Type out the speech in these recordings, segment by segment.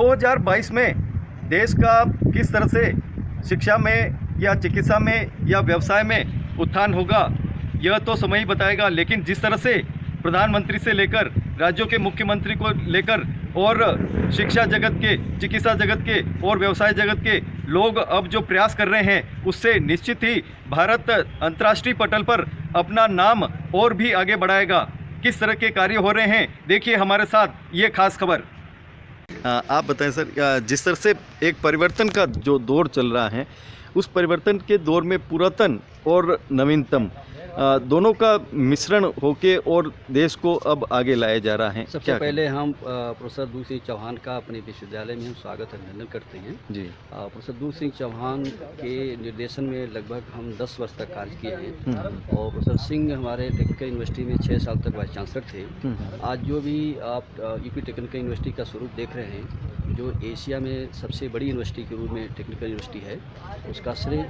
2022 में देश का किस तरह से शिक्षा में या चिकित्सा में या व्यवसाय में उत्थान होगा, यह तो समय ही बताएगा। लेकिन जिस तरह से प्रधानमंत्री से लेकर राज्यों के मुख्यमंत्री को लेकर और शिक्षा जगत के, चिकित्सा जगत के और व्यवसाय जगत के लोग अब जो प्रयास कर रहे हैं, उससे निश्चित ही भारत अंतर्राष्ट्रीय पटल पर अपना नाम और भी आगे बढ़ाएगा। किस तरह के कार्य हो रहे हैं, देखिए हमारे साथ ये खास खबर। आप बताएं सर, जिस तरह से एक परिवर्तन का जो दौर चल रहा है, उस परिवर्तन के दौर में पुरातन और नवीनतम दोनों का मिश्रण होके और देश को अब आगे लाया जा रहा है। सबसे पहले हम प्रोफेसर दूर सिंह चौहान का अपने विश्वविद्यालय में हम स्वागत अभिनंदन करते हैं जी। प्रोफेसर दूर सिंह चौहान के निर्देशन में लगभग हम 10 वर्ष तक कार्य किए हैं और प्रोफेसर सिंह हमारे टेक्निकल यूनिवर्सिटी में 6 साल तक वाइस चांसलर थे। आज जो भी आप यूपी टेक्निकल यूनिवर्सिटी का स्वरूप देख रहे हैं, जो एशिया में सबसे बड़ी यूनिवर्सिटी के रूप में टेक्निकल यूनिवर्सिटी है, उसका श्रेय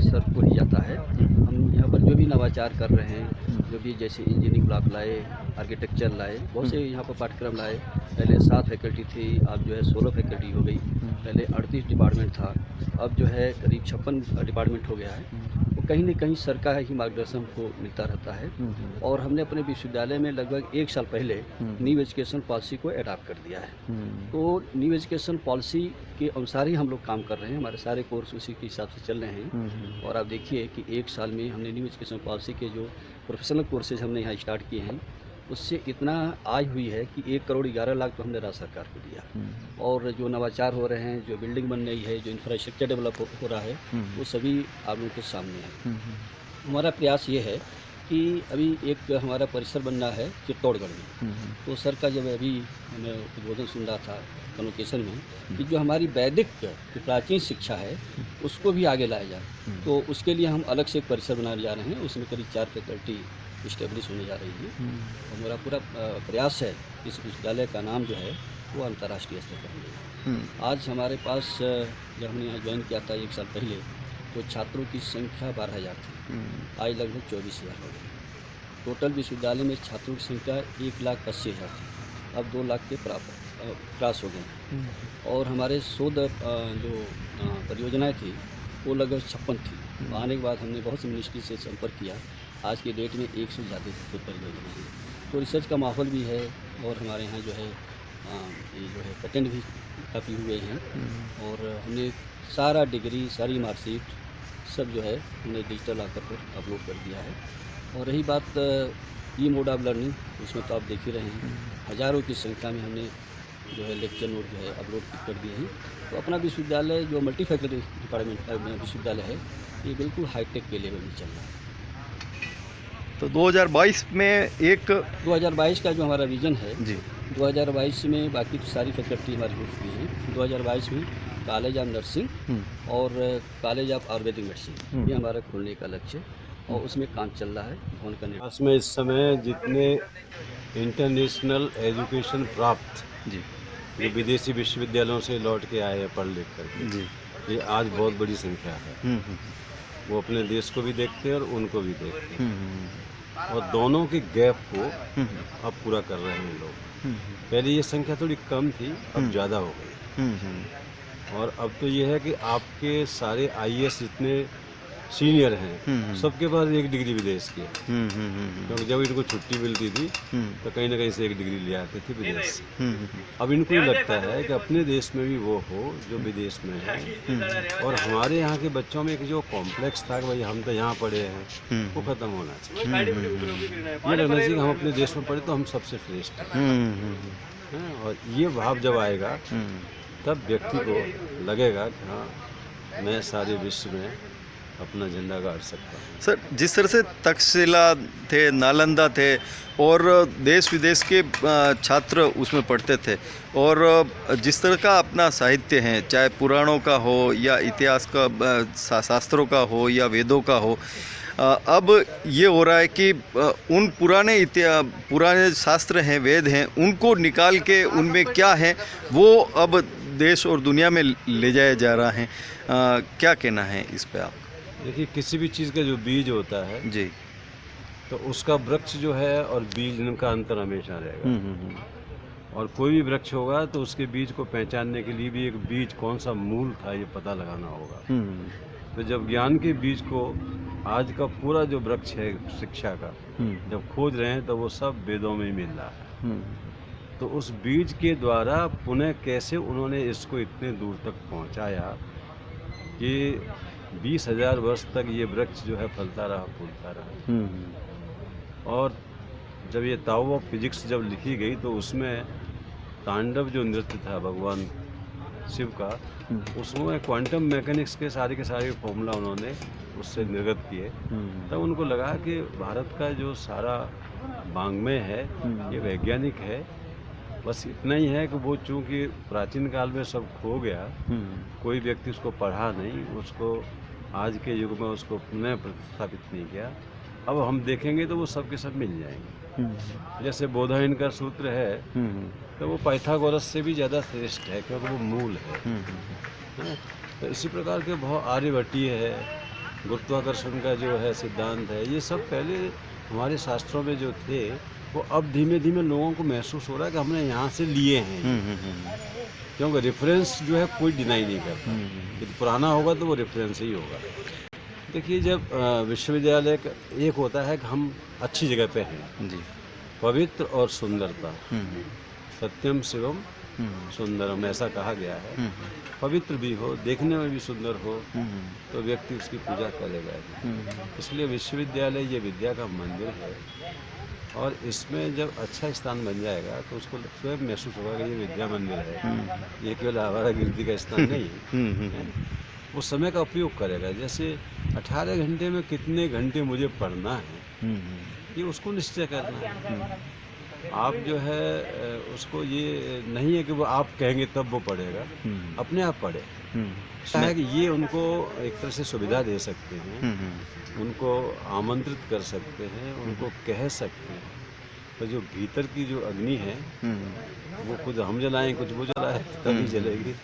सर को ही जाता है। हम यहाँ पर जो भी नवाचार कर रहे हैं, जो भी जैसे इंजीनियरिंग ब्लॉक लाए, आर्किटेक्चर लाए, बहुत से यहाँ पर पाठ्यक्रम लाए। पहले 7 फैकल्टी थी, अब जो है 16 फैकल्टी हो गई। पहले 38 डिपार्टमेंट था, अब जो है करीब 56 डिपार्टमेंट हो गया है। तो कहीं न कहीं सर का ही मार्गदर्शन को मिलता रहता है। और हमने अपने विश्वविद्यालय में लगभग 1 साल पहले न्यू एजुकेशन पॉलिसी को अडॉप्ट कर दिया है। तो न्यू एजुकेशन पॉलिसी के अनुसार ही हम लोग काम कर रहे हैं। हमारे सारे कोर्स उसी के हिसाब से चल रहे हैं। और आप देखिए कि 1 साल में हमने न्यू एजुकेशन पॉलिसी के जो प्रोफेशनल कोर्सेज हमने यहाँ स्टार्ट किए हैं, उससे इतना आय हुई है कि 1 करोड़ 11 लाख तो हमने राज्य सरकार को दिया। और जो नवाचार हो रहे हैं, जो बिल्डिंग बन रही है, जो इंफ्रास्ट्रक्चर डेवलप हो रहा है, वो सभी आप लोगों के सामने है। हमारा प्रयास ये है कि अभी एक हमारा परिसर बन रहा है चित्तौड़गढ़ में। तो सर का जब अभी हमें उद्बोधन सुन रहा था कन्वोकेशन में कि जो हमारी वैदिक जो प्राचीन शिक्षा है, उसको भी आगे लाया जाए, तो उसके लिए हम अलग से एक परिसर बनाने जा रहे हैं। उसमें करीब 4 फैकल्टी इस्टेब्लिश होने जा रही है। और मेरा पूरा प्रयास है इस विश्वविद्यालय का नाम जो है वो अंतर्राष्ट्रीय स्तर पर मिले। आज हमारे पास जब हमने यहाँ ज्वाइन किया था 1 साल पहले, तो छात्रों की संख्या 12,000 थी। आज लगभग 24,000 हो गई। टोटल विश्वविद्यालय में छात्रों की संख्या 1,80,000 थी, अब 2 लाख के क्रॉस हो गए। और हमारे शोध जो परियोजनाएँ थी वो लगभग 56 थी। आने के बाद हमने बहुत सी मिनिस्ट्री से संपर्क किया। आज के डेट में 100 से ज़्यादा शोध परियोजनाएँ हैं। तो रिसर्च का माहौल भी है। और हमारे यहाँ जो है ये जो है पेटेंट भी काफ़ी हुए हैं। और हमने सारा डिग्री, सारी मार्कशीट सब जो है हमने डिजिटल आकर पर अपलोड कर दिया है। और रही बात ई मोड ऑफ लर्निंग, उसमें तो आप देख ही रहे हैं, हज़ारों की संख्या में हमने जो है लेक्चर नोट जो है अपलोड कर दिए हैं। तो अपना विश्वविद्यालय जो मल्टी फैकल्टी डिपार्टमेंट विश्वविद्यालय है, ये बिल्कुल हाईटेक के लेवल में चल रहा है। तो 2022 में 2022 का जो हमारा विज़न है जी, 2022 में बाकी तो सारी फैकल्टी हमारी हो चुकी हैं। 2022 में कॉलेज ऑफ नर्सिंग और कॉलेज ऑफ आयुर्वेदिक मेडिसिन, ये हमारा खोलने का लक्ष्य है। और उसमें काम चल रहा है भवन का निर्माण। इसमें इस समय जितने इंटरनेशनल एजुकेशन प्राप्त जी, जो विदेशी विश्वविद्यालयों से लौट के आए हैं पढ़ लिख करके जी, ये आज बहुत बड़ी संख्या है। वो अपने देश को भी देखते हैं और उनको भी देखते हैं। और दोनों के गैप को अब पूरा कर रहे हैं लोग। पहले ये संख्या थोड़ी कम थी, अब ज़्यादा हो गई। और अब तो ये है कि आपके सारे IAS जितने सीनियर हैं, सबके पास 1 डिग्री विदेश की है। क्योंकि जब इनको छुट्टी मिलती थी तो कहीं ना कहीं से 1 डिग्री ले आते थे विदेश से। अब इनको ये लगता है कि अपने देश में भी वो हो जो विदेश में है। और हमारे यहाँ के बच्चों में एक जो कॉम्प्लेक्स था कि भाई हम तो यहाँ पढ़े हैं, वो ख़त्म होना चाहिए। ये लगना चाहिए कि हम अपने देश में पढ़े तो हम सबसे श्रेष्ठ हैं। और ये भाव जब आएगा तब व्यक्ति को लगेगा कि हाँ, मैं सारे विश्व में अपना झंडा गाड़ सकता हूँ। सर, जिस तरह से तक्षशिला थे, नालंदा थे और देश विदेश के छात्र उसमें पढ़ते थे, और जिस तरह का अपना साहित्य है, चाहे पुराणों का हो या इतिहास का, शास्त्रों का हो या वेदों का हो, अब ये हो रहा है कि उन पुराने शास्त्र हैं, वेद हैं, उनको निकाल के उनमें क्या है वो अब देश और दुनिया में ले जाया जा रहा है। क्या कहना है इस पे आप? देखिए, किसी भी चीज़ का जो बीज होता है जी, तो उसका वृक्ष जो है और बीज इनका अंतर हमेशा रहेगा। और कोई भी वृक्ष होगा तो उसके बीज को पहचानने के लिए भी एक बीज कौन सा मूल था ये पता लगाना होगा। तो जब ज्ञान के बीज को आज का पूरा जो वृक्ष है शिक्षा का जब खोज रहे हैं तो वो सब वेदों में ही मिल रहा है। तो उस बीज के द्वारा पुनः कैसे उन्होंने इसको इतने दूर तक पहुंचाया कि 20,000 वर्ष तक ये वृक्ष जो है फलता रहा फूलता रहा। और जब ये ताओ ऑफ फिजिक्स जब लिखी गई तो उसमें तांडव जो नृत्य था भगवान शिव का, उसमें क्वांटम मैकेनिक्स के सारे फॉर्मूला उन्होंने उससे निर्गत किए। तब उनको लगा कि भारत का जो सारा वाङ्मय है ये वैज्ञानिक है। बस इतना ही है कि वो चूँकि प्राचीन काल में सब खो गया, कोई व्यक्ति उसको पढ़ा नहीं, उसको आज के युग में उसको पुनः प्रतिस्थापित नहीं किया। अब हम देखेंगे तो वो सब के सब मिल जाएंगे। जैसे बोधायन का सूत्र है तो वो पाइथागोरस से भी ज़्यादा श्रेष्ठ है क्योंकि वो मूल है। तो इसी प्रकार के बहुत आर्यभट्टीय है, गुरुत्वाकर्षण का जो है सिद्धांत है, ये सब पहले हमारे शास्त्रों में जो थे वो अब धीमे धीमे लोगों को महसूस हो रहा है कि हमने यहाँ से लिए हैं। क्योंकि रेफरेंस जो है कोई डिनाई नहीं करता। यदि पुराना होगा तो वो रेफरेंस ही होगा। देखिए जब विश्वविद्यालय एक होता है कि हम अच्छी जगह पे हैं जी, पवित्र और सुंदरता, सत्यम शिवम सुंदरम ऐसा कहा गया है। पवित्र भी हो, देखने में भी सुंदर हो तो व्यक्ति उसकी पूजा करेगा। इसलिए विश्वविद्यालय ये विद्या का मंदिर है और इसमें जब अच्छा स्थान बन जाएगा तो उसको स्वयं महसूस होगा कि ये विद्या मंदिर है, ये केवल आवारागर्दी का स्थान नहीं है। वो समय का उपयोग करेगा। जैसे 18 घंटे में कितने घंटे मुझे पढ़ना है ये उसको निश्चय करना है। आप जो है उसको ये नहीं है कि वो आप कहेंगे तब वो पढ़ेगा, अपने आप पढ़े। है कि ये उनको एक तरह से सुविधा दे सकते हैं, उनको आमंत्रित कर सकते हैं, उनको कह सकते हैं। तो जो भीतर की जो अग्नि है वो खुद हम जलाएं कुछ वो जलाए तभी जलेगी।